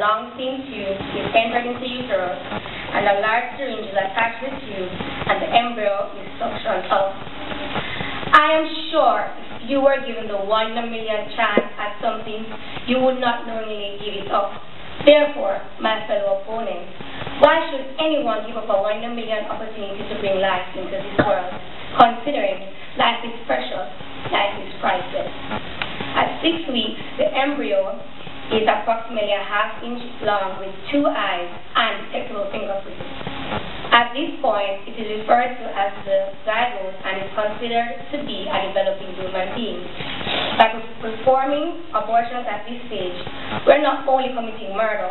long thin tube is entered into uterus, and a large syringe is attached to the tube, and the embryo is suctioned out. I am sure if you were given the 1 in a million chance at something, you would not knowingly give it up. Therefore, my fellow opponents, why should anyone give up a 1 in a million opportunity to bring life into this world, considering life is precious, life is priceless? At 6 weeks, the embryo is approximately a ½ inch long with 2 eyes and detectable fingerprints. At this point, it is referred to as the zygote and is considered to be a developing human being. By performing abortions at this stage, we're not only committing murder,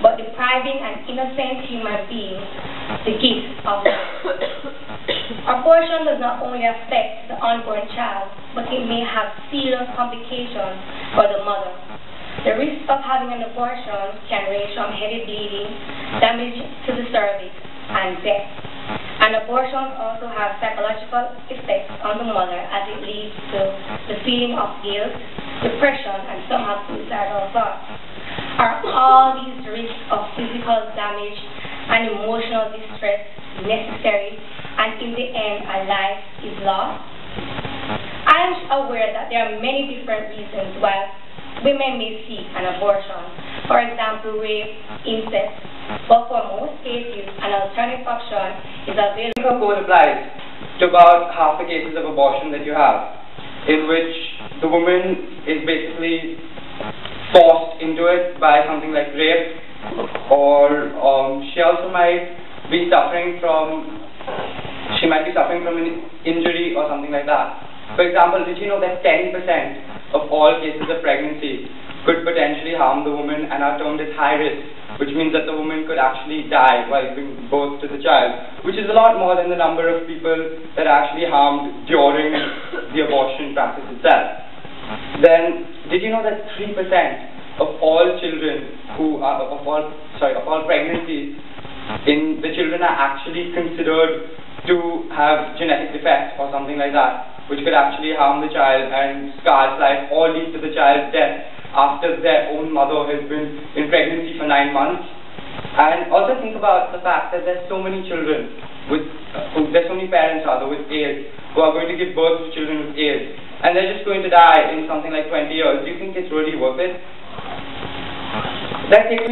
but depriving an innocent human being the gift of life. Abortion does not only affect the unborn child, but it may have serious complications for the mother. The risk of having an abortion can range from heavy bleeding, damage to the cervix, and death. And abortions also have psychological effects on the mother as it leads to the feeling of guilt, depression, and some have suicidal thoughts. Are all these risks of physical damage and emotional distress necessary, and in the end a life is lost? I am aware that there are many different reasons why women may seek an abortion. For example, rape, incest. But for most cases, an alternative option is available. The code applies to about half the cases of abortion that you have, in which the woman is basically forced into it by something like rape, or she might be suffering from an injury or something like that. For example, did you know that 10% of all cases of pregnancy could potentially harm the woman and are termed as high risk, which means that the woman could actually die while giving birth to the child, which is a lot more than the number of people that are actually harmed during the abortion practice itself. Then, did you know that 3% of all children of all pregnancies the children are actually considered to have genetic defects or something like that, which could actually harm the child and scar its life or lead to the child's death after their own mother has been in pregnancy for 9 months. And also think about the fact that there's so many children there's so many parents with AIDS who are going to give birth to children with AIDS, and they're just going to die in something like 20 years. Do you think it's really worth it? That takes me